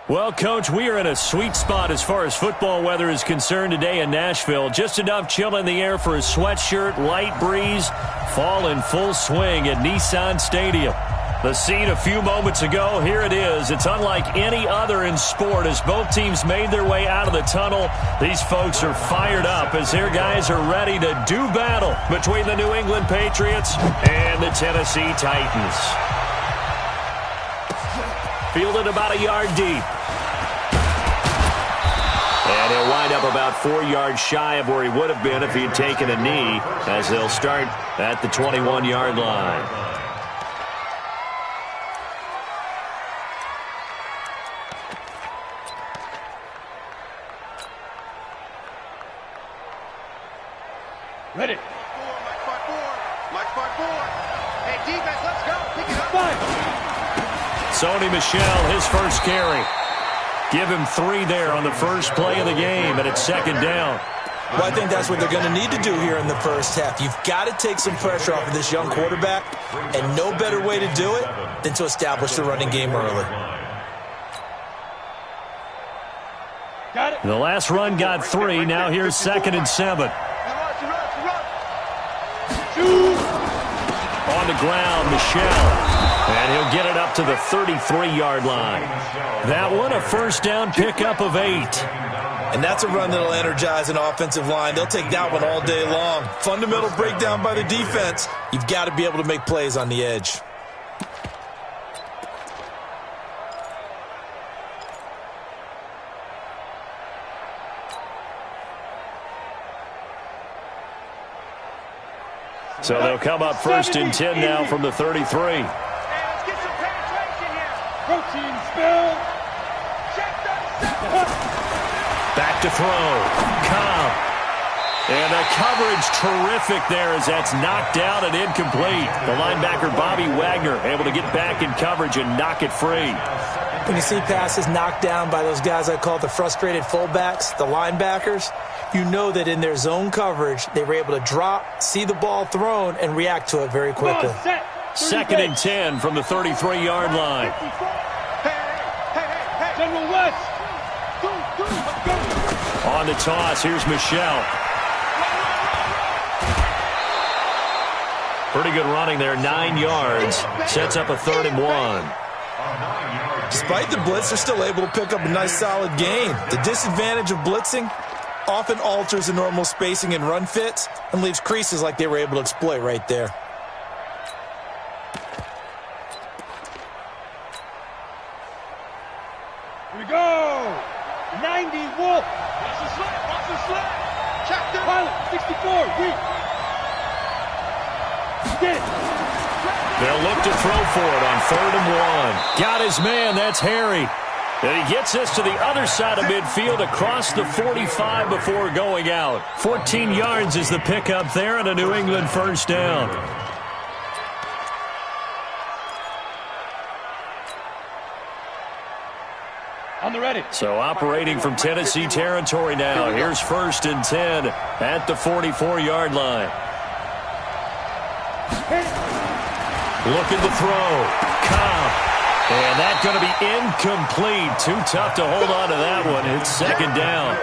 Well, Coach, we are in a sweet spot as far as football weather is concerned today in Nashville. Just enough chill in the air for a sweatshirt, light breeze, fall in full swing at Nissan Stadium. The scene a few moments ago, here it is. It's unlike any other in sport as both teams made their way out of the tunnel. These folks are fired up as their guys are ready to do battle between the New England Patriots and the Tennessee Titans. Fielded about a yard deep. And he'll wind up about 4 yards shy of where he would have been if he had taken a knee, as they'll start at the 21-yard line. Ready. Mike 4. Hey, defense, let's go. Pick it up. 5. Sony Michel, his first carry. Give him 3 there on the first play of the game, and it's second down. Well, I think that's what they're going to need to do here in the first half. You've got to take some pressure off of this young quarterback, and no better way to do it than to establish the running game early. Got it. The last run got 3. Now here's 2nd and 7. On the ground, Michel. And he'll get it up to the 33-yard line. That one, a first down pickup of 8. And that's a run that'll energize an offensive line. They'll take that one all day long. Fundamental breakdown by the defense. You've got to be able to make plays on the edge. So they'll come up 1st and 10 now from the 33. Let's get some penetration here. Protein spill. Check that. Back to throw. Cobb. And the coverage terrific there as that's knocked down and incomplete. The linebacker Bobby Wagner able to get back in coverage and knock it free. When you see passes knocked down by those guys I call the frustrated fullbacks, the linebackers, you know that in their zone coverage, they were able to drop, see the ball thrown, and react to it very quickly. 2nd and 10 from the 33-yard line. General West. On the toss, here's Michel. Pretty good running there, 9 yards. Sets up a 3rd and 1. Despite the blitz, they're still able to pick up a nice solid gain. The disadvantage of blitzing often alters the normal spacing and run fits and leaves creases like they were able to exploit right there. Here we go. 90 Wolf. Watch the slip. Check the pilot. 64. Weak. Get it. They'll look to throw for it on 3rd and 1. Got his man. That's Harry. And he gets us to the other side of midfield across the 45 before going out. 14 yards is the pickup there and a New England first down. On the ready. So operating from Tennessee territory now. Here's 1st and 10 at the 44-yard line. Looking to throw. Cobb. And that's going to be incomplete. Too tough to hold on to that one. It's 2nd down.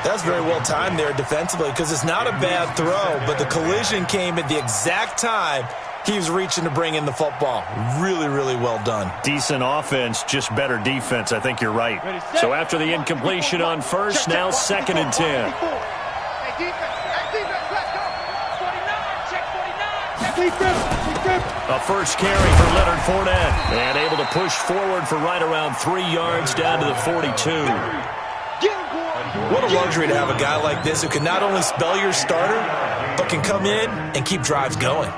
That's very well timed there defensively because it's not a bad throw, but the collision came at the exact time he was reaching to bring in the football. Really, really well done. Decent offense, just better defense. I think you're right. So after the incompletion on 1st, now 2nd and 10. Hey, defense, let's go. 49, check 49. A first carry for Leonard Fournette. And able to push forward for right around 3 yards down to the 42. What a luxury to have a guy like this who can not only spell your starter, but can come in and keep drives going.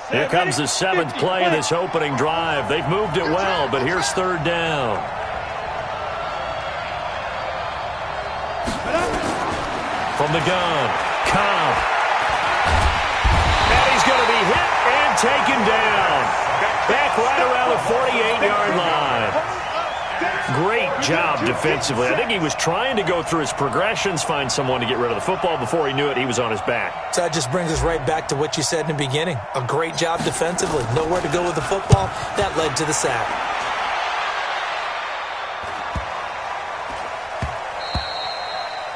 Here comes the 7th play of this opening drive. They've moved it well, but here's 3rd down. From the gun, Cobb. And he's going to be hit and taken down. Back right around the 48-yard line. Great job defensively. I think he was trying to go through his progressions, find someone to get rid of the football. Before he knew it, he was on his back. So that just brings us right back to what you said in the beginning. A great job defensively. Nowhere to go with the football. That led to the sack.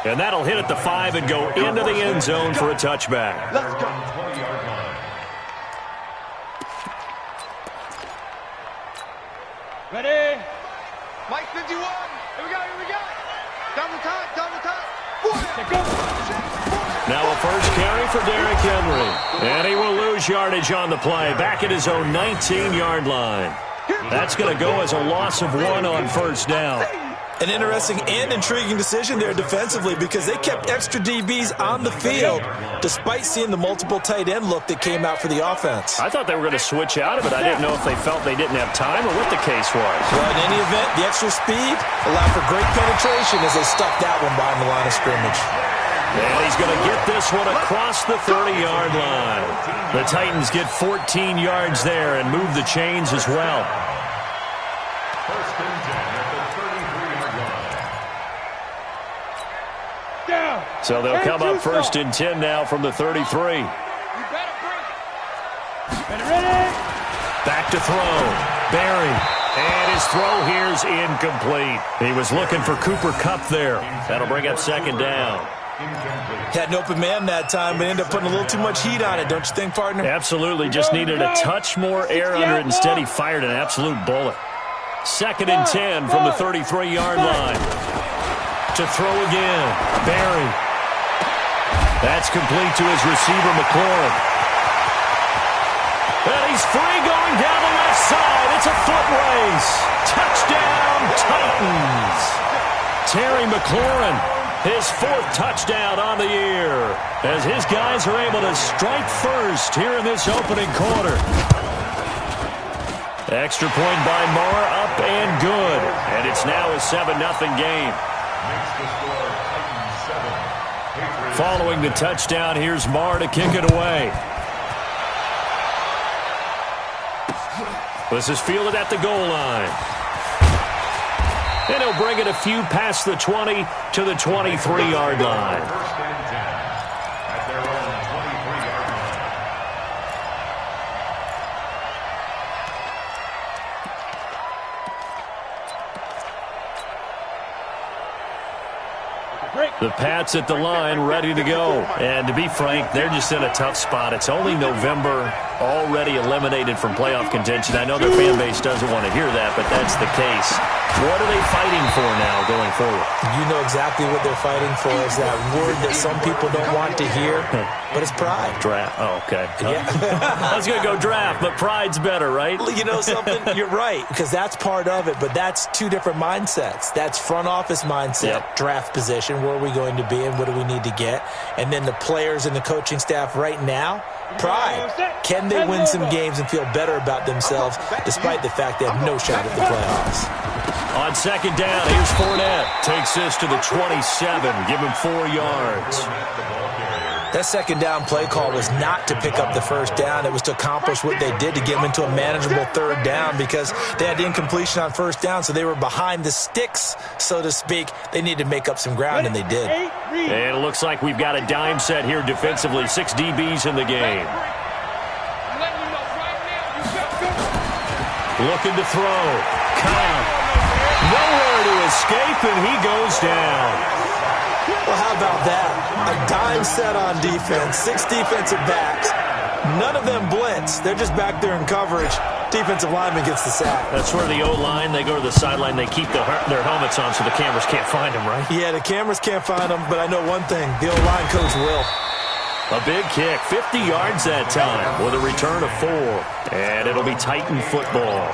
And that'll hit at the 5 and go into the end zone for a touchback. Let's go. Ready? Mike 51. Here we go, here we go. Double time, double time. Now a first carry for Derrick Henry. And he will lose yardage on the play. Back at his own 19-yard line. That's going to go as a loss of 1 on first down. An interesting and intriguing decision there defensively because they kept extra DBs on the field despite seeing the multiple tight end look that came out for the offense. I thought they were going to switch out of it. I didn't know if they felt they didn't have time or what the case was. Well, in any event, the extra speed allowed for great penetration as they stuck that one behind the line of scrimmage. And he's going to get this one across the 30-yard line. The Titans get 14 yards there and move the chains as well. First and 10 at the 33-yard line. Down. So they'll come up first and 10 now from the 33. You better bring it. Ready? Back to throw. Barry. And his throw here is incomplete. He was looking for Cooper Kupp there. That'll bring up second down. Had an open man that time, but ended up putting a little too much heat on it, don't you think, partner? Absolutely. Just needed a touch more air under it. Instead, he fired an absolute bullet. Second and 10 from the 33-yard line. To throw again. Barry. That's complete to his receiver, McLaurin. And he's free going down the left side. It's a foot race. Touchdown, Titans. Terry McLaurin, his 4th touchdown on the year, as his guys are able to strike first here in this opening quarter. Extra point by Marr, up and good. And it's now a 7-0 game. Following the touchdown, here's Marr to kick it away. This is fielded at the goal line. And he'll bring it a few past the 20 to the 23-yard line. First and 10 at their own 23-yard line. The Pats at the line, ready to go. And to be frank, they're just in a tough spot. It's only November, already eliminated from playoff contention. I know their fan base doesn't want to hear that, but that's the case. What are they fighting for now going forward? You know exactly what they're fighting for. Is that word that some people don't want to hear, but it's pride. Draft. Oh, okay. Yeah. I was going to go draft, but pride's better, right? You know something? You're right, because that's part of it, but that's two different mindsets. That's front office mindset, draft position, where are we going to be and what do we need to get? And then the players and the coaching staff right now, pride. Can they win some games and feel better about themselves despite the fact they have no shot at the playoffs? On second down, here's Fournette. Takes this to the 27. Give him 4 yards. That second down play call was not to pick up the first down. It was to accomplish what they did to get them into a manageable third down because they had incompletion on first down, so they were behind the sticks, so to speak. They needed to make up some ground, and they did. And it looks like we've got a dime set here defensively. 6 DBs in the game. Looking to throw. Cobb. Nowhere to escape, and he goes down. Well, how about that? A dime set on defense, 6 defensive backs. None of them blitz. They're just back there in coverage. Defensive lineman gets the sack. That's where the O-line, they go to the sideline, they keep their helmets on so the cameras can't find them, right? Yeah, the cameras can't find them, but I know one thing. The O-line coach will. A big kick, 50 yards that time with a return of 4. And it'll be Titan football.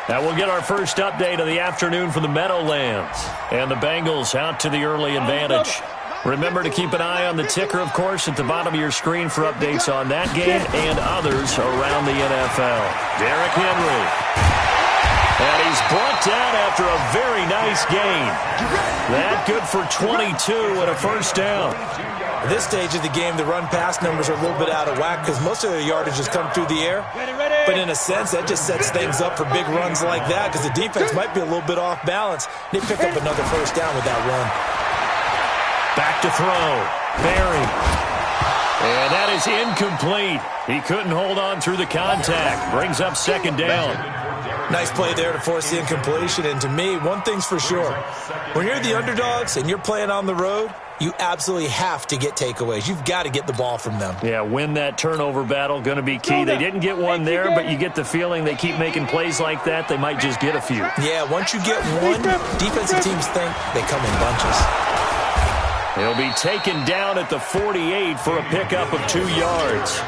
Now we'll get our first update of the afternoon from the Meadowlands. And the Bengals out to the early advantage. Remember to keep an eye on the ticker, of course, at the bottom of your screen for updates on that game and others around the NFL. Derrick Henry. And he's brought down after a very nice gain. That good for 22 and a first down. At this stage of the game, the run-pass numbers are a little bit out of whack because most of their yardage has come through the air. But in a sense, that just sets things up for big runs like that because the defense might be a little bit off balance. They pick up another first down with that run. Back to throw. Barry. And that is incomplete. He couldn't hold on through the contact. Brings up second down. Nice play there to force the incompletion. And to me, one thing's for sure. When you're the underdogs and you're playing on the road, you absolutely have to get takeaways. You've got to get the ball from them. Yeah, win that turnover battle, going to be key. They didn't get one there, but you get the feeling they keep making plays like that, they might just get a few. Yeah, once you get one, defensive teams think they come in bunches. He'll be taken down at the 48 for a pickup of 2 yards.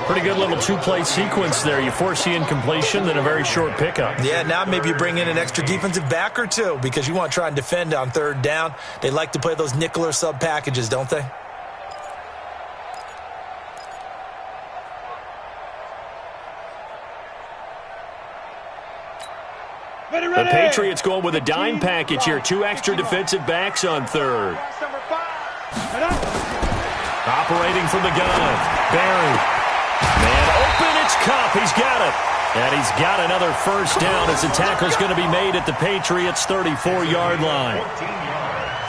Pretty good little two-play sequence there. You force the incompletion, then a very short pickup. Yeah, now maybe you bring in an extra defensive back or two because you want to try and defend on third down. They like to play those nickel or sub packages, don't they? The Patriots going with a dime package here. 2 extra defensive backs on third. Operating from the gun. Barry. Man open, it's Cup. He's got it. And he's got another first down as the tackle's going to be made at the Patriots' 34-yard line.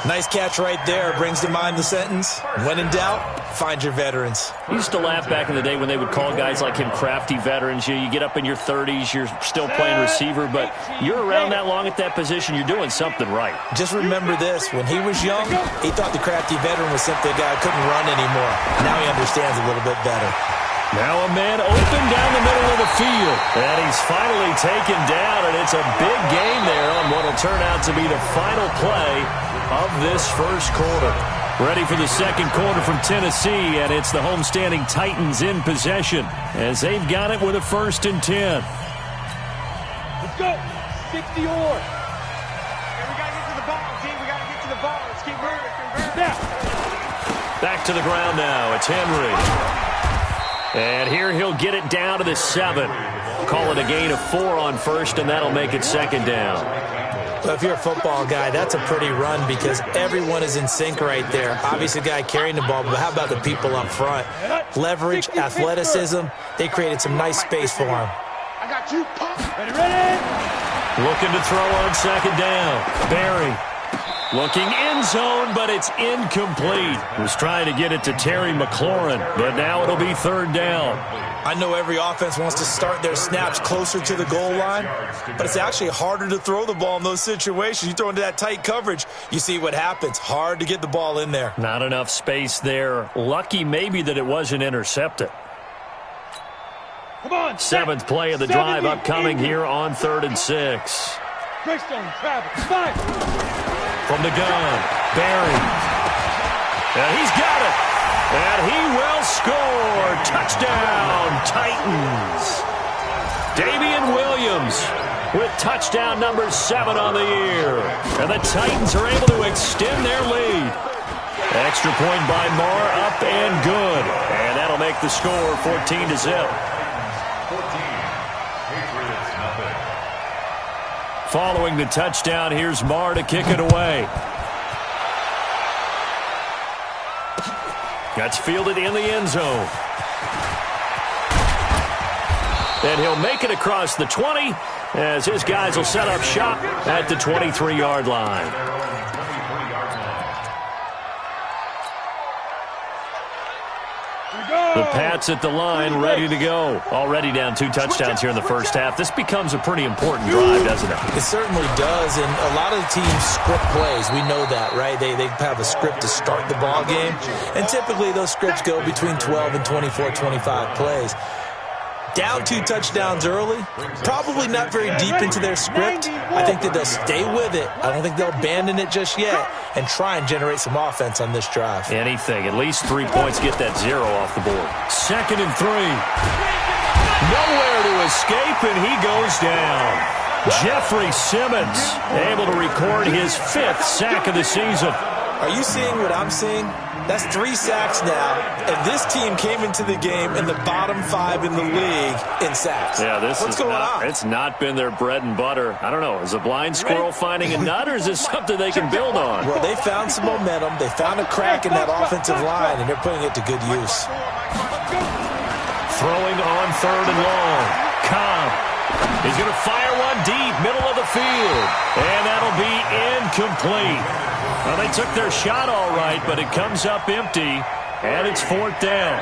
Nice catch right there. Brings to mind the sentence, when in doubt, find your veterans. I used to laugh back in the day when they would call guys like him crafty veterans. You get up in your 30s, you're still playing receiver, but you're around that long at that position, you're doing something right. Just remember this. When he was young, he thought the crafty veteran was simply a guy who couldn't run anymore. Now he understands a little bit better. Now a man open down the middle of the field. And he's finally taken down, and it's a big gain there on what will turn out to be the final play of this first quarter. Ready for the second quarter from Tennessee, and it's the homestanding Titans in possession as they've got it with a 1st and 10. Let's go. 60 or. Hey, we got to get to the ball, team. We got to get to the ball. Let's keep moving. Back to the ground now. It's Henry. And here he'll get it down to the 7. Call it a gain of 4 on first, and that'll make it second down. Well, if you're a football guy, that's a pretty run because everyone is in sync right there. Obviously, the guy carrying the ball, but how about the people up front? Leverage, athleticism, they created some nice space for him. I got you, pump. Ready. Looking to throw on second down. Barry. Looking end zone, but it's incomplete. Was trying to get it to Terry McLaurin, but now it'll be 3rd down. I know every offense wants to start their snaps closer to the goal line, but it's actually harder to throw the ball in those situations. You throw into that tight coverage, you see what happens. Hard to get the ball in there. Not enough space there. Lucky maybe that it wasn't intercepted. Come on. 7th play of the drive upcoming here on 3rd and 6. Greystone, Travis, 5. From the gun, Barry. And he's got it. And he will score. Touchdown, Titans. Damian Williams with touchdown number 7 on the year. And the Titans are able to extend their lead. Extra point by Marr, up and good. And that'll make the score 14-0. 14. Patriots, nothing. Following the touchdown, here's Marr to kick it away. Gets fielded in the end zone. And he'll make it across the 20 as his guys will set up shop at the 23-yard line. The Pats at the line, ready to go. Already down 2 touchdowns here in the first half. This becomes a pretty important drive, doesn't it? It certainly does, and a lot of the teams script plays. We know that, right? They have a script to start the ball game, and typically those scripts go between 12 and 24, 25 plays. Down 2 touchdowns early, probably not very deep into their script. I think that they'll stay with it. I don't think they'll abandon it just yet and try and generate some offense on this drive. Anything. At least 3 points, get that 0 off the board. 2nd and 3. Nowhere to escape, and he goes down. Jeffrey Simmons able to record his 5th sack of the season. Are you seeing what I'm seeing? That's 3 sacks now, and this team came into the game in the bottom 5 in the league in sacks. Yeah, What's going on? It's not been their bread and butter. I don't know. Is a blind squirrel finding a nut, or is this something they can build on? Well, they found some momentum. They found a crack in that offensive line, and they're putting it to good use. Throwing on 3rd and long. Cobb. He's going to fire one deep, middle of the field. And that'll be incomplete. Well, they took their shot all right, but it comes up empty, and it's 4th down.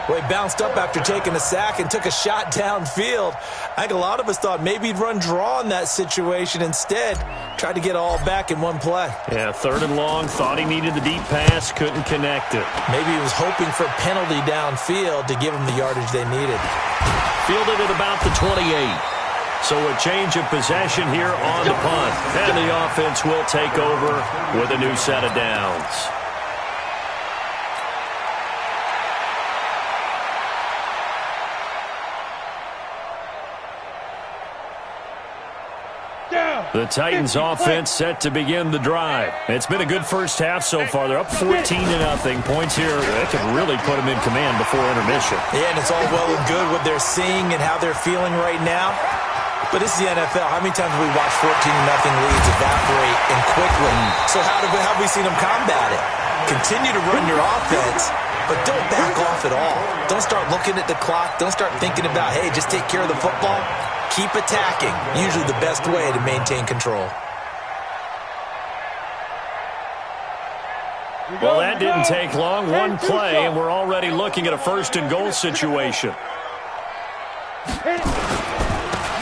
Well, he bounced up after taking a sack and took a shot downfield. I think a lot of us thought maybe he'd run draw in that situation. Instead, tried to get it all back in one play. Yeah, 3rd and long, thought he needed the deep pass, couldn't connect it. Maybe he was hoping for a penalty downfield to give him the yardage they needed. Fielded at about the 28. So a change of possession here on the punt. And the offense will take over with a new set of downs. The Titans offense set to begin the drive. It's been a good first half so far. They're up 14-0. Points here that could really put them in command before intermission. Yeah, and it's all well and good what they're seeing and how they're feeling right now. But this is the NFL. How many times have we watched 14-0 leads evaporate and quickly? So how have we seen them combat it? Continue to run your offense, but don't back off at all. Don't start looking at the clock. Don't start thinking about, hey, just take care of the football. Keep attacking. Usually the best way to maintain control. Well, that didn't take long. One play, and we're already looking at a 1st and goal situation.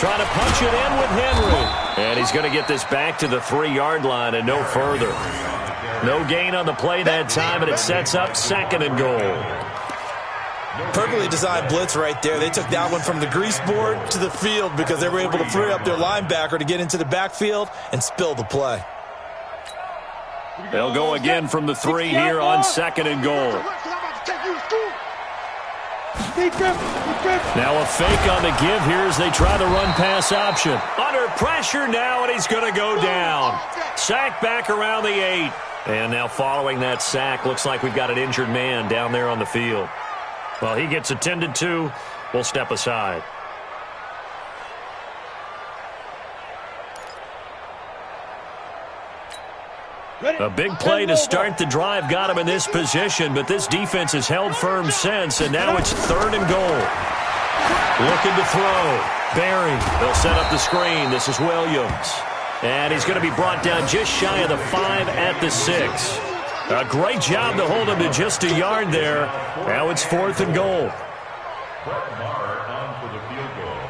Trying to punch it in with Henry. And he's going to get this back to the 3-yard line and no further. No gain on the play that time, and it sets up 2nd and goal. Perfectly designed blitz right there. They took that one from the grease board to the field because they were able to free up their linebacker to get into the backfield and spill the play. They'll go again from the 3 here on 2nd and goal. Now a fake on the give here as they try the run-pass option. Under pressure now, and he's going to go down. Sack back around the 8. And now following that sack, looks like we've got an injured man down there on the field. Well, he gets attended to. We'll step aside. A big play to start the drive got him in this position, but this defense has held firm since, and now it's 3rd and goal. Looking to throw. Barry. They'll set up the screen. This is Williams. And he's going to be brought down just shy of the 5 at the 6. A great job to hold him to just a yard there. Now it's 4th and goal. Brett Maher on for the field goal.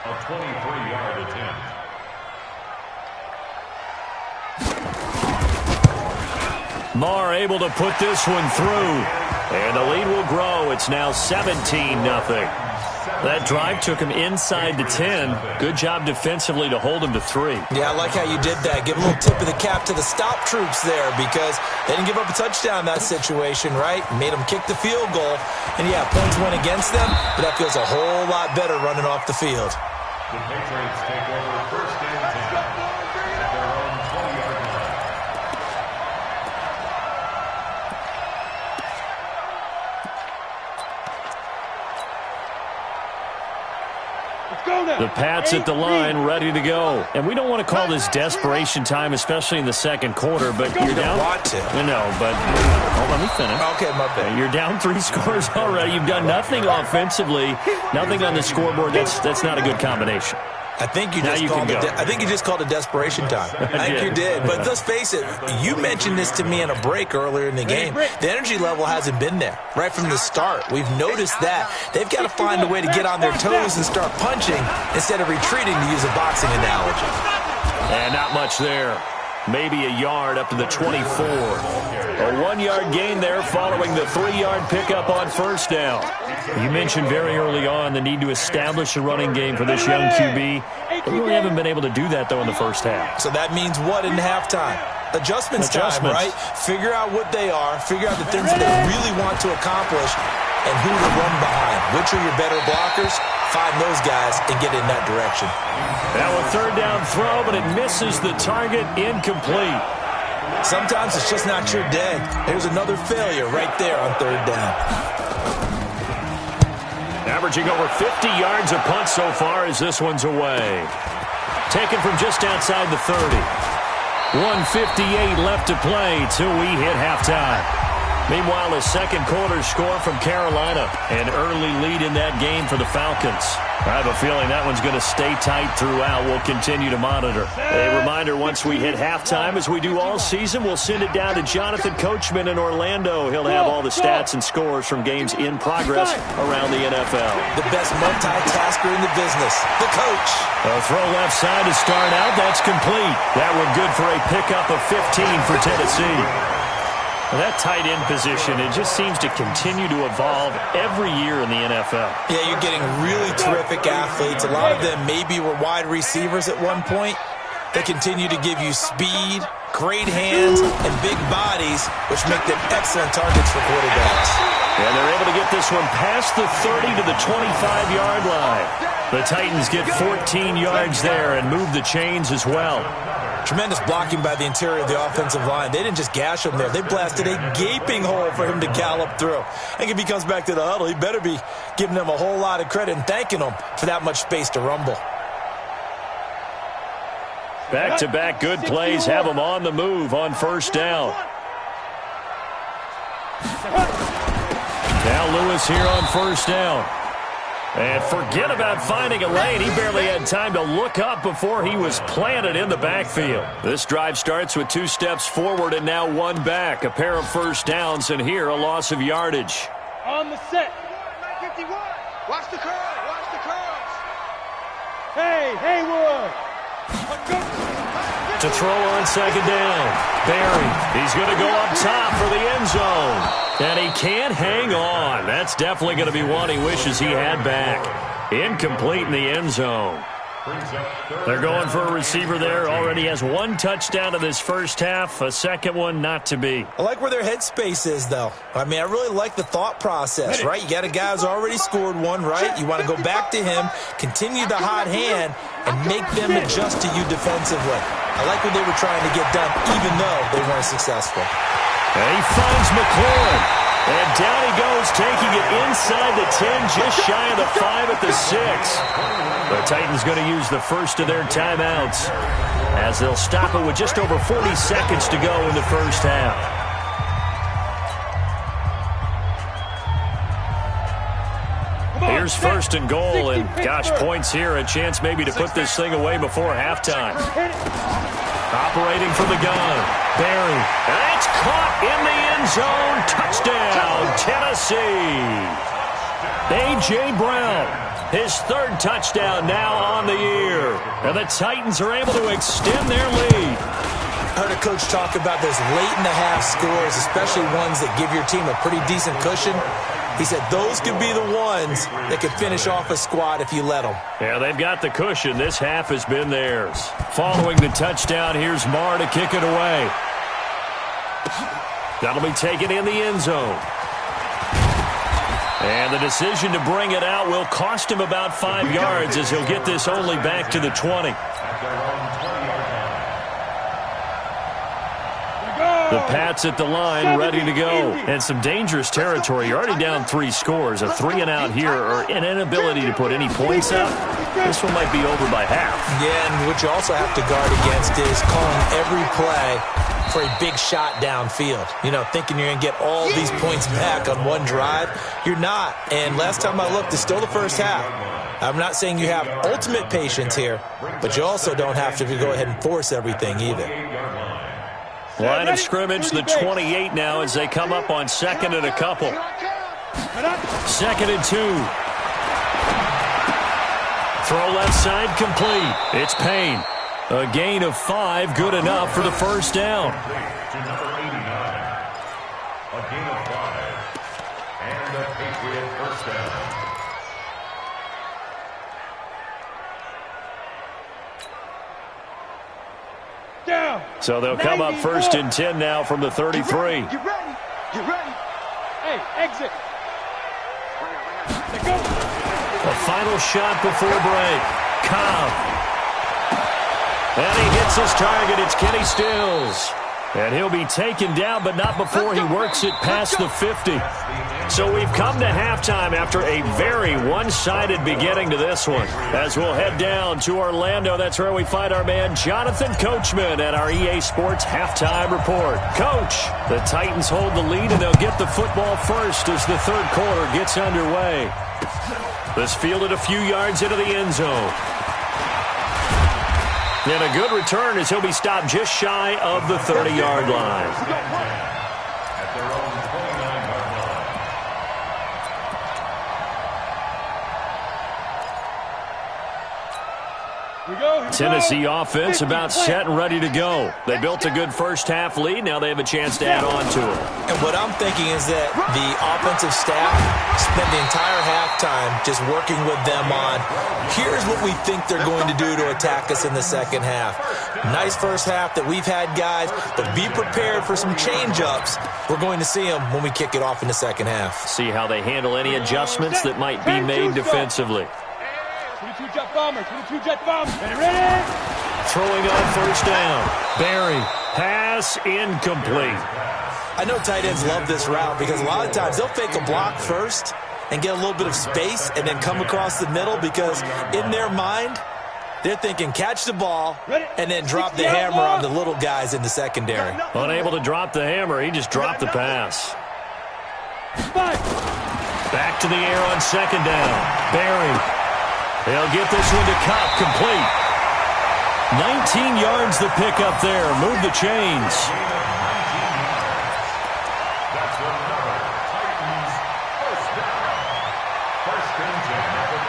A 23-yard attempt. Maher able to put this one through. And the lead will grow. It's now 17-0. That drive took him inside the 10. Good job defensively to hold him to 3. Yeah, I like how you did that. Give a little tip of the cap to the stop troops there because they didn't give up a touchdown in that situation, right? Made them kick the field goal. And, yeah, points went against them, but that feels a whole lot better running off the field. The Patriots take over 1st and 10 at their own 20-yard line. The Pats at the line, ready to go. And we don't want to call this desperation time, especially in the 2nd quarter, but you're down. Want to. No, but hold on, let me finish. Okay, my bad. You're down 3 scores already. You've done nothing offensively, nothing on the scoreboard. That's not a good combination. I think you just called it desperation time. I think you did. But let's face it, you mentioned this to me in a break earlier in the game. The energy level hasn't been there right from the start. We've noticed that. They've got to find a way to get on their toes and start punching instead of retreating, to use a boxing analogy. And not much there. Maybe a yard up to the 24. A 1-yard gain there following the 3-yard pickup on 1st down. You mentioned very early on the need to establish a running game for this young QB. They really haven't been able to do that, though, in the first half. So that means what in halftime? Adjustments time, right? Figure out what they are. Figure out the things that they really want to accomplish and who to run behind. Which are your better blockers? Find those guys and get in that direction. Now a 3rd down throw, but it misses the target. Incomplete. Sometimes it's just not your day. There's another failure right there on third down. Averaging over 50 yards a punt so far as this one's away. Taken from just outside the 30. 1:58 left to play till we hit halftime. Meanwhile, a second quarter score from Carolina. An early lead in that game for the Falcons. I have a feeling that one's going to stay tight throughout. We'll continue to monitor. A reminder, once we hit halftime, as we do all season, we'll send it down to Jonathan Coachman in Orlando. He'll have all the stats and scores from games in progress around the NFL. The best multitasker in the business, the coach. A throw left side to start out. That's complete. That one good for a pickup of 15 for Tennessee. That tight end position, it just seems to continue to evolve every year in the NFL. Yeah, you're getting really terrific athletes. A lot of them maybe were wide receivers at one point. They continue to give you speed, great hands, and big bodies, which make them excellent targets for quarterbacks. And they're able to get this one past the 30 to the 25-yard line. The Titans get 14 yards there and move the chains as well. Tremendous blocking by the interior of the offensive line. They didn't just gash him there. They blasted a gaping hole for him to gallop through. I think if he comes back to the huddle, he better be giving them a whole lot of credit and thanking them for that much space to rumble. Back-to-back good plays have them on the move on first down. Now Lewis here on first down. And forget about finding a lane. He barely had time to look up before he was planted in the backfield. This drive starts with 2 steps forward and now 1 back. A pair of first downs, and here a loss of yardage. On the set. 51. Watch the curl. Watch the curls. Hey, Haywood. To throw on second down. Barry, he's going to go up top for the end zone. And he can't hang on. That's definitely going to be one he wishes he had back. Incomplete in the end zone. They're going for a receiver there. Already has 1 touchdown in this first half. A second one not to be. I like where their headspace is, though. I mean, I really like the thought process, right? You got a guy who's already scored one, right? You want to go back to him, continue the hot hand, and make them adjust to you defensively. I like what they were trying to get done, even though they weren't successful. And he finds McLaurin. And down he goes, taking it inside the 10, just shy of the 5 at the 6. The Titans going to use the first of their timeouts as they'll stop it with just over 40 seconds to go in the first half. Here's first and goal, and gosh, points here, a chance maybe to put this thing away before halftime. Operating from the gun, Barry. That's caught in the end zone. Touchdown, Tennessee. A.J. Brown, his 3rd touchdown now on the year. And the Titans are able to extend their lead. I heard a coach talk about those late-in-the-half scores, especially ones that give your team a pretty decent cushion. He said those could be the ones that could finish off a squad if you let them. Yeah, they've got the cushion. This half has been theirs. Following the touchdown, here's Marr to kick it away. That'll be taken in the end zone. And the decision to bring it out will cost him about 5 yards as he'll get this only back to the 20. The Pats at the line, ready to go. And some dangerous territory. You're already down 3 scores. A 3-and-out here, or an inability to put any points up. This one might be over by half. Yeah, and what you also have to guard against is calling every play for a big shot downfield. You know, thinking you're going to get all these points back on one drive. You're not. And last time I looked, it's still the first half. I'm not saying you have ultimate patience here, but you also don't have to go ahead and force everything either. Line of scrimmage, the 28 now as they come up on 2nd and a couple. 2nd and 2. Throw left side complete. It's Payne. A gain of 5, good enough for the first down. To number 89. A gain of 5. And a Patriot first down. Down. So they'll come up 1st and 10 now from the 33. Get ready. Get ready. Hey, exit. Let's go. A final shot before break. Cobb. And he hits his target. It's Kenny Stills. And he'll be taken down, but not before he works it past the 50. So we've come to halftime after a very one-sided beginning to this one. As we'll head down to Orlando, that's where we find our man Jonathan Coachman at our EA Sports Halftime Report. Coach, the Titans hold the lead, and they'll get the football first as the third quarter gets underway. This fielded a few yards into the end zone. And a good return as he'll be stopped just shy of the 30-yard line. At their own 29-yard line. Tennessee offense about set and ready to go. They built a good first-half lead. Now they have a chance to add on to it. And what I'm thinking is that the offensive staff spent the entire halftime just working with them on, here's what we think they're going to do to attack us in the second half. Nice first half that we've had, guys, but be prepared for some change-ups. We're going to see them when we kick it off in the second half. See how they handle any adjustments that might be made defensively. 22 jet bomber, 22 jet bomber. Ready? Throwing on first down. Barry, pass incomplete. I know tight ends love this route because a lot of times they'll fake a block first and get a little bit of space and then come across the middle because in their mind, they're thinking catch the ball and then drop the hammer on the little guys in the secondary. Unable to drop the hammer, he just dropped the pass. Back to the air on second down. Barry. They'll get this one to Cobb, complete. 19 yards the pickup there. Move the chains. That's another Titans first down. First and 10 at the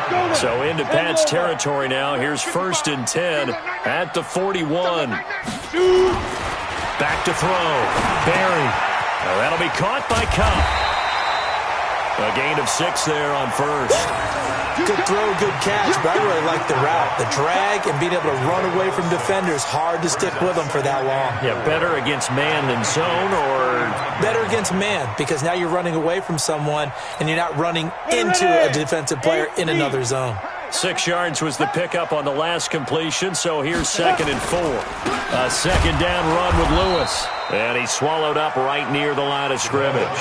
41. So into Pat's territory now. Here's first and 10 at the 41. Back to throw. Barry. That'll be caught by Cobb. A gain of 6 there on first. Good throw, good catch, but I really like the route. The drag and being able to run away from defenders, hard to stick with them for that long. Yeah, better against man than zone, or? Better against man, because now you're running away from someone and you're not running into a defensive player in another zone. 6 yards was the pickup on the last completion, so here's second and 4. A second down run with Lewis. And he swallowed up right near the line of scrimmage.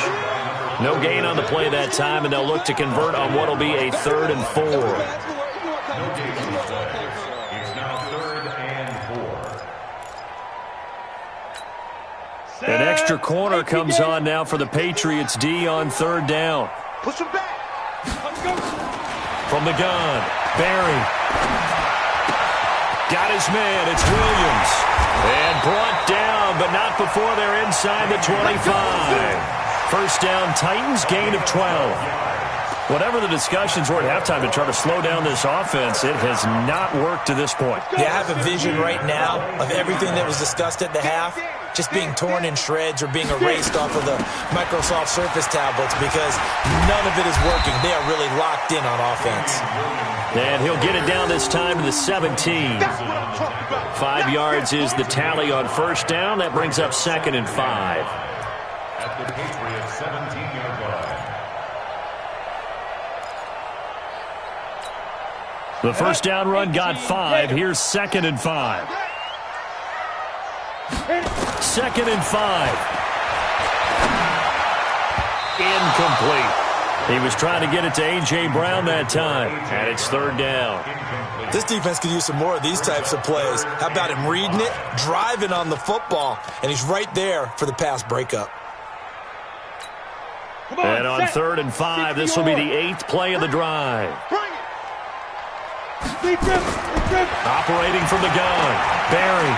No gain on the play that time, and they'll look to convert on what will be a 3rd and 4. No gain on the play. It's now 3rd and 4. An extra corner comes on now for the Patriots D on 3rd down. Push him back. From the gun, Barry. Got his man, it's Williams. And brought down, but not before they're inside the 25. First down, Titans, gain of 12. Whatever the discussions were at halftime to try to slow down this offense, it has not worked to this point. Yeah, I have a vision right now of everything that was discussed at the half just being torn in shreds or being erased off of the Microsoft Surface tablets because none of it is working. They are really locked in on offense. And he'll get it down this time to the 17. 5 yards is the tally on first down. That brings up 2nd and 5. At the Patriots 17-yard line. The first down run got 5. Here's 2nd and 5. 2nd and 5. Incomplete. He was trying to get it to A.J. Brown that time, and it's 3rd down. This defense could use some more of these types of plays. How about him reading it, driving on the football, and he's right there for the pass breakup. And on 3rd and 5, this will be the 8th play of the drive. Operating from the gun, Barry.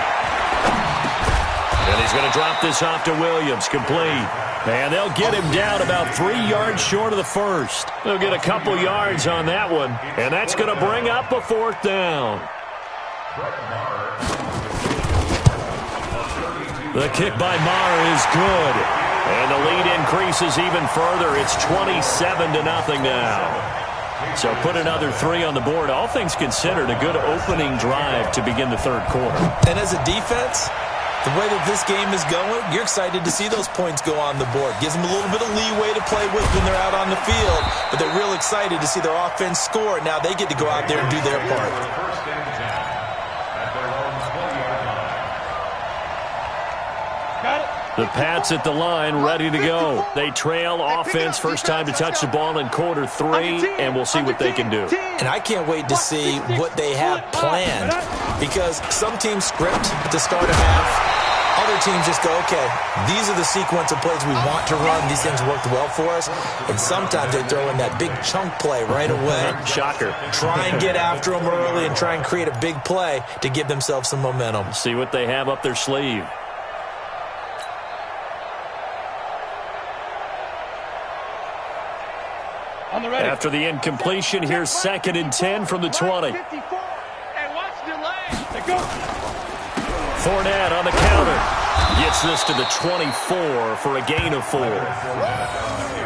And he's going to drop this off to Williams, complete. And they'll get him down about 3 yards short of the first. They'll get a couple yards on that one, and that's going to bring up a 4th down. The kick by Maher is good. And the lead increases even further. It's 27-0 now. So put another 3 on the board. All things considered, a good opening drive to begin the 3rd quarter. And as a defense, the way that this game is going, you're excited to see those points go on the board. Gives them a little bit of leeway to play with when they're out on the field, but they're real excited to see their offense score. Now they get to go out there and do their part. First and 10 at their own 20-yard line. The Pats at the line, ready to go. They trail offense, first time to touch the ball in quarter 3, and we'll see what they can do. And I can't wait to see what they have planned, because some teams script to start a half. Other teams just go, okay, these are the sequence of plays we want to run. These things worked well for us. And sometimes they throw in that big chunk play right away. Shocker. Try and get after them early and try and create a big play to give themselves some momentum. See what they have up their sleeve. After the incompletion, here's 2nd and 10 from the 20. Fournette on the counter. Gets this to the 24 for a gain of 4.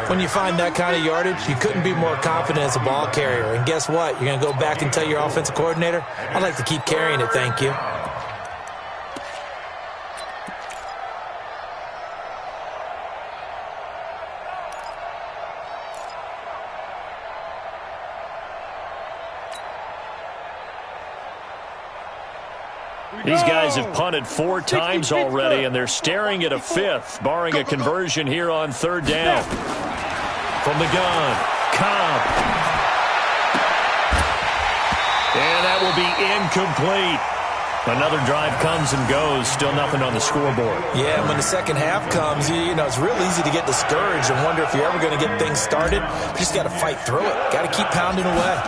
When you find that kind of yardage, you couldn't be more confident as a ball carrier. And guess what? You're going to go back and tell your offensive coordinator, I'd like to keep carrying it, thank you. These guys have punted 4 times already, and they're staring at a 5th, barring a conversion here on 3rd down. From the gun, Cobb. And that will be incomplete. Another drive comes and goes, still nothing on the scoreboard. Yeah, and when the second half comes, you know, it's real easy to get discouraged and wonder if you're ever going to get things started. You just got to fight through it. Got to keep pounding away.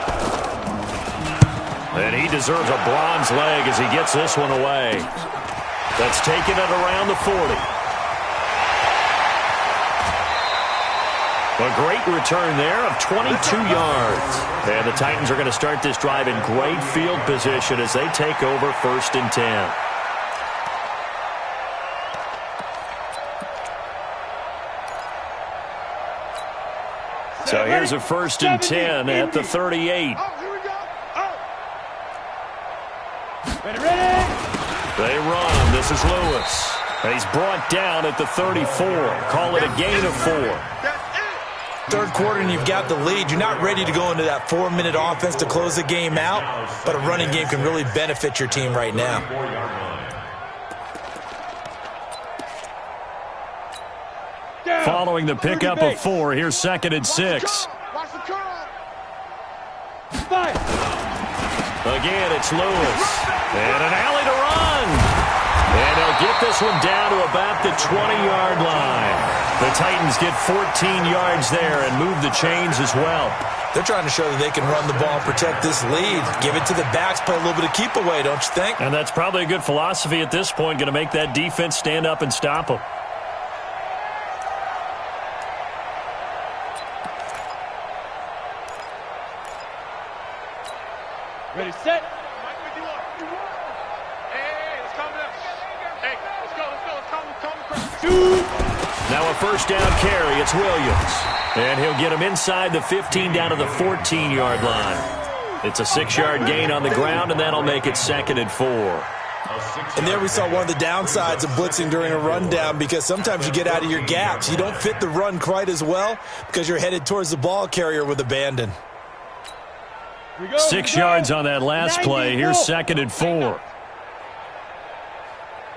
And he deserves a bronze leg as he gets this one away. That's taken it around the 40. A great return there of 22 yards. And the Titans are going to start this drive in great field position as they take over 1st and 10. So here's a 1st and 10 at the 38. They run. This is Lewis. And he's brought down at the 34. Call it a gain of 4. Third quarter and you've got the lead. You're not ready to go into that 4-minute offense to close the game out, but a running game can really benefit your team right now. Following the pickup of 4, here's 2nd and 6. Again, it's Lewis. And an alley to run. And they'll get this one down to about the 20-yard line. The Titans get 14 yards there and move the chains as well. They're trying to show that they can run the ball, protect this lead. Give it to the backs, play a little bit of keep away, don't you think? And that's probably a good philosophy at this point, going to make that defense stand up and stop them. Ready, set. Now a 1st down carry. It's Williams. And he'll get him inside the 15 down to the 14-yard line. It's a 6-yard gain on the ground, and that'll make it 2nd and 4. And there we saw one of the downsides of blitzing during a rundown, because sometimes you get out of your gaps. You don't fit the run quite as well because you're headed towards the ball carrier with abandon. 6 yards on that last play. Here's 2nd and 4.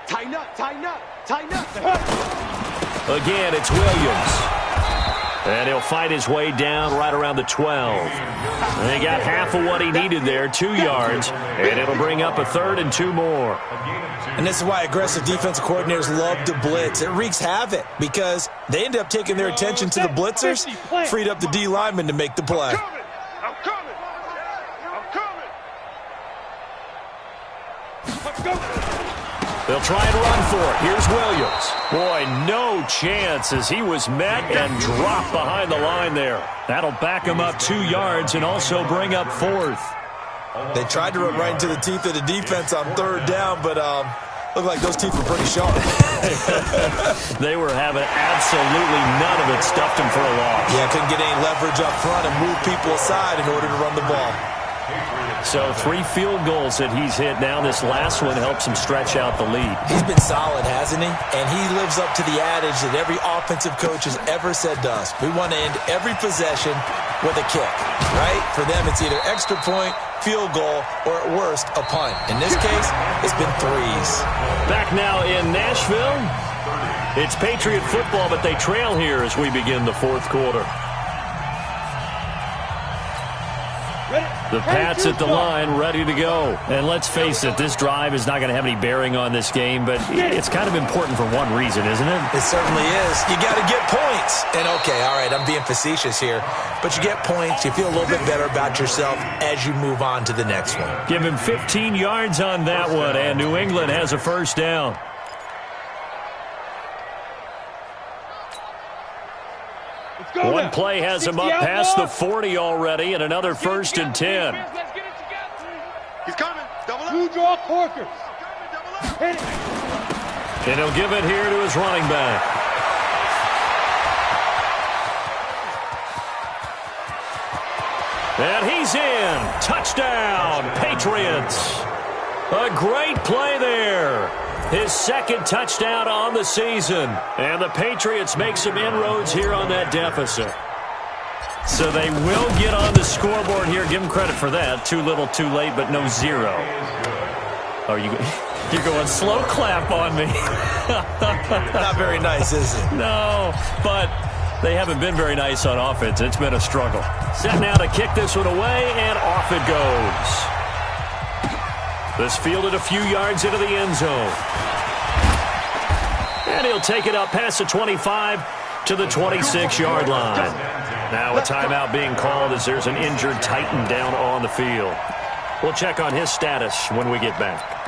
Tighten up, tighten up, tighten up. Again, it's Williams. And he'll fight his way down right around the 12. And he got half of what he needed there, 2 yards. And it'll bring up a 3rd and 2 more. And this is why aggressive defensive coordinators love to blitz. It wreaks havoc because they end up taking their attention to the blitzers, freed up the D lineman to make the play. I'm coming. They'll try and run for it. Here's Williams. Boy, no chance as he was met and dropped behind the line there. That'll back him up 2 yards and also bring up 4th. They tried to run right into the teeth of the defense on 3rd down, but looked like those teeth were pretty sharp. They were having absolutely none of it, stuffed him for a loss. Yeah, couldn't get any leverage up front and move people aside in order to run the ball. So 3 field goals that he's hit now. This last one helps him stretch out the lead. He's been solid, hasn't he? And he lives up to the adage that every offensive coach has ever said to us. We want to end every possession with a kick, right? For them, it's either extra point, field goal, or at worst, a punt. In this case, it's been 3s. Back now in Nashville. It's Patriot football, but they trail here as we begin the fourth quarter. The Pats at the line, ready to go. And let's face it, this drive is not going to have any bearing on this game, but it's kind of important for one reason, isn't it? It certainly is. You got to get points. And, okay, all right, I'm being facetious here, but you get points, you feel a little bit better about yourself as you move on to the next one. Give him 15 yards on that one, and New England has a first down. One play has him up past the 40 already, and another 1st and 10. He's coming. Double up. Two draw corkers. Hit it. And he'll give it here to his running back. And he's in. Touchdown, Patriots. A great play there. His second touchdown on the season. And the Patriots make some inroads here on that deficit. So they will get on the scoreboard here. Give them credit for that. Too little, too late, but no zero. Oh, you're going slow clap on me. Not very nice, is it? No, but they haven't been very nice on offense. It's been a struggle. Set now to kick this one away, and off it goes. This fielded a few yards into the end zone. And he'll take it up past the 25 to the 26-yard line. Now a timeout being called as there's an injured Titan down on the field. We'll check on his status when we get back.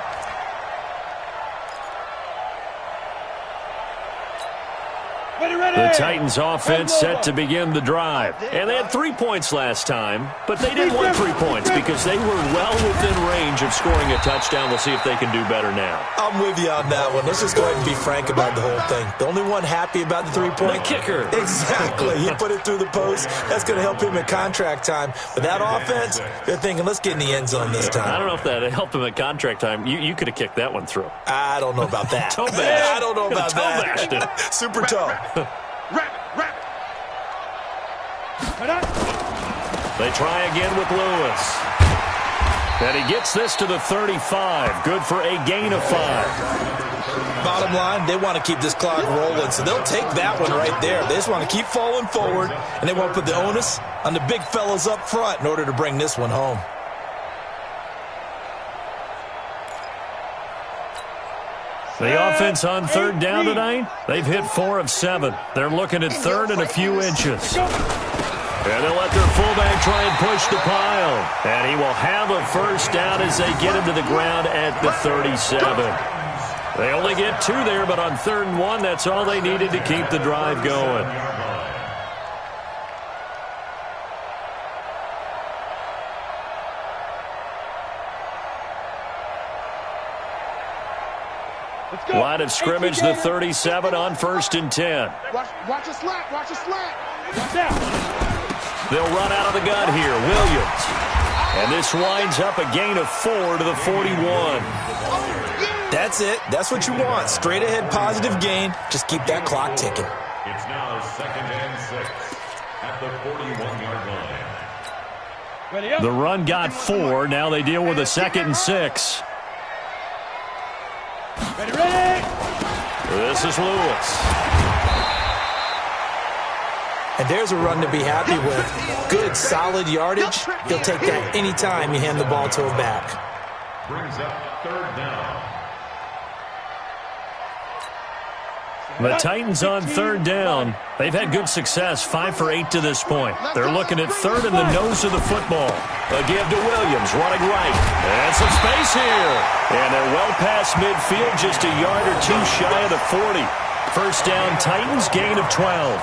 The Titans offense set to begin the drive. And they had 3 points last time, but they didn't want 3 points because they were well within range of scoring a touchdown. We'll see if they can do better now. I'm with you on that one. Let's just go ahead and be frank about the whole thing. The only one happy about the 3-point kicker. Exactly. He put it through the post. That's going to help him in contract time. But that offense, they're thinking, let's get in the end zone this time. I don't know if that helped him at contract time. You could have kicked that one through. I don't know about that. Toe bash. I don't know about that. Super toe. Wrap. They try again with Lewis. And he gets this to the 35. Good for a gain of 5. Bottom line, they want to keep this clock rolling, so they'll take that one right there. They just want to keep falling forward, and they want to put the onus on the big fellas up front in order to bring this one home. The offense on third down tonight, they've hit 4 of 7. They're looking at third and a few inches. And they'll let their fullback try and push the pile. And he will have a first down as they get him to the ground at the 37. They only get 2 there, but on 3rd and 1, that's all they needed to keep the drive going. Line of scrimmage, the 37 on 1st and 10. Watch a slant. Watch out. They'll run out of the gun here. Williams. And this winds up a gain of 4 to the 41. That's it. That's what you want. Straight ahead positive gain. Just keep that clock ticking. It's now 2nd and 6 at the 41-yard line. The run got 4. Now they deal with a 2nd and 6. Ready. This is Lewis. And there's a run to be happy with. Good, solid yardage. He'll take that anytime you hand the ball to a back. Brings up 3rd down. The Titans on 3rd down. They've had good success, 5 for 8 to this point. They're looking at 3rd in the nose of the football. A give to Williams, running right. And some space here. And they're well past midfield, just a yard or 2 shy of the 40. First down, Titans, gain of 12.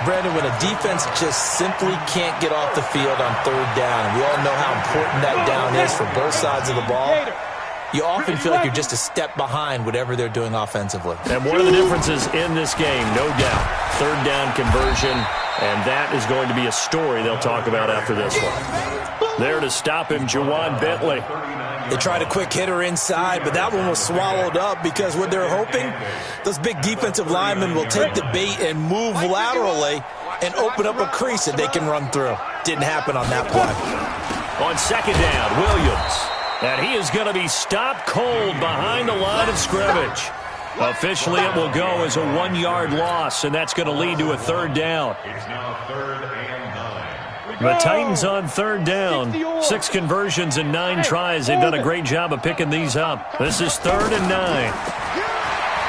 Brandon, when a defense just simply can't get off the field on 3rd down, and we all know how important that down is for both sides of the ball, you often feel like you're just a step behind whatever they're doing offensively. And one of the differences in this game, no doubt, 3rd down conversion, and that is going to be a story they'll talk about after this one. There to stop him, Juwan Bentley. They tried a quick hitter inside, but that one was swallowed up because what they're hoping, those big defensive linemen will take the bait and move laterally and open up a crease that they can run through. Didn't happen on that play. On 2nd down, Williams. And he is going to be stopped cold behind the line of scrimmage. Officially, it will go as a 1-yard loss, and that's going to lead to a third down. It's now 3rd and 9. The Titans on 3rd down. 6 conversions and 9 tries. They've done a great job of picking these up. This is 3rd and 9.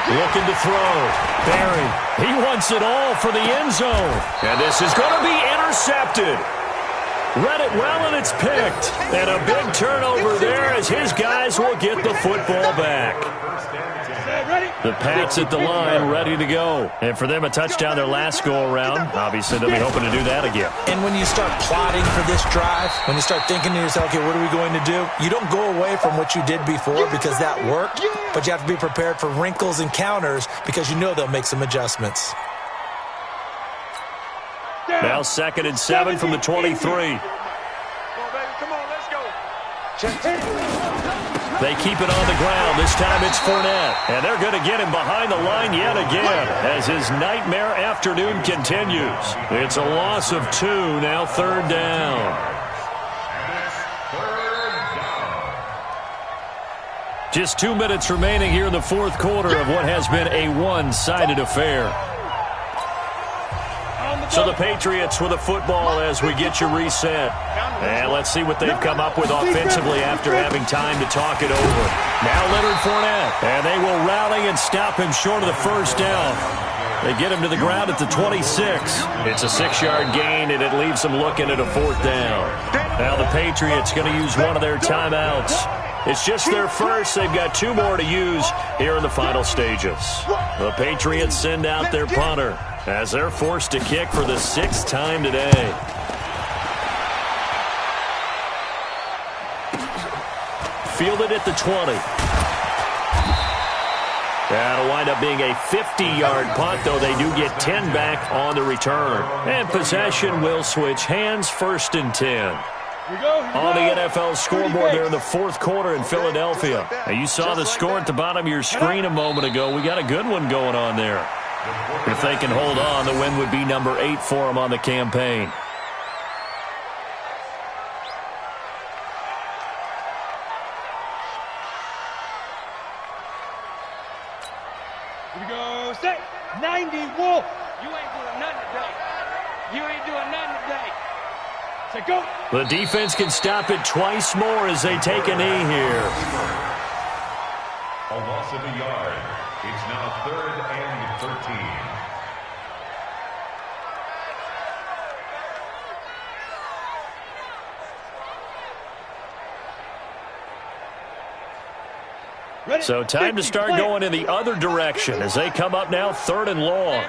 Looking to throw. Barry, he wants it all for the end zone. And this is going to be intercepted. Read it well, and it's picked. And a big turnover there as his guys will get the football back. The Pats at the line, ready to go. And for them, a touchdown their last go-around. Obviously, they'll be hoping to do that again. And when you start plotting for this drive, when you start thinking to yourself, okay, what are we going to do? You don't go away from what you did before because that worked, but you have to be prepared for wrinkles and counters because you know they'll make some adjustments. Now 2nd and 7 from the 23. Come on, baby. Come on, let's go. They keep it on the ground. This time it's Fournette. And they're going to get him behind the line yet again as his nightmare afternoon continues. It's a loss of 2, now 3rd down. Just 2 minutes remaining here in the 4th quarter of what has been a one-sided affair. So the Patriots with the football as we get you reset. And let's see what they've come up with offensively after having time to talk it over. Now Leonard Fournette. And they will rally and stop him short of the first down. They get him to the ground at the 26. It's a 6-yard gain, and it leaves them looking at a 4th down. Now the Patriots going to use one of their timeouts. It's just their first. They've got 2 more to use here in the final stages. The Patriots send out their punter as they're forced to kick for the 6th time today. Fielded at the 20. That'll wind up being a 50-yard punt, though they do get 10 back on the return. And possession will switch hands, 1st and 10. On the NFL scoreboard there in the 4th quarter in Philadelphia. Now, you saw the score at the bottom of your screen a moment ago. We got a good one going on there. If they can hold on, the win would be number 8 for them on the campaign. Here we go. Set. 90 Wolf. You ain't doing nothing today. You ain't doing nothing today. Set, go. The defense can stop it twice more as they take a knee here. A loss of a yard. It's now 3rd and 13. So time to start going in the other direction as they come up now 3rd and long.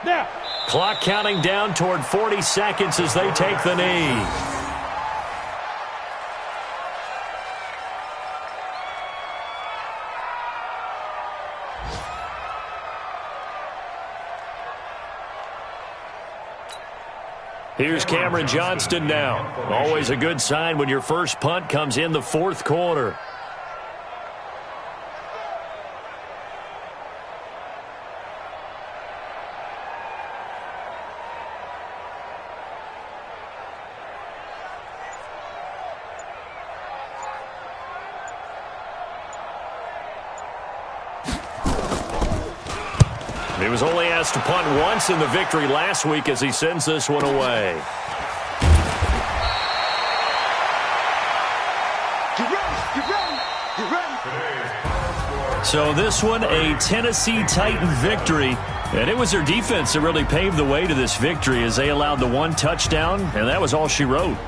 Now. Clock counting down toward 40 seconds as they take the knee. Here's Cameron Johnston now. Always a good sign when your first punt comes in the 4th quarter. He was only asked to punt once in the victory last week as he sends this one away. So this one, a Tennessee Titan victory. And it was their defense that really paved the way to this victory as they allowed the 1 touchdown, and that was all she wrote.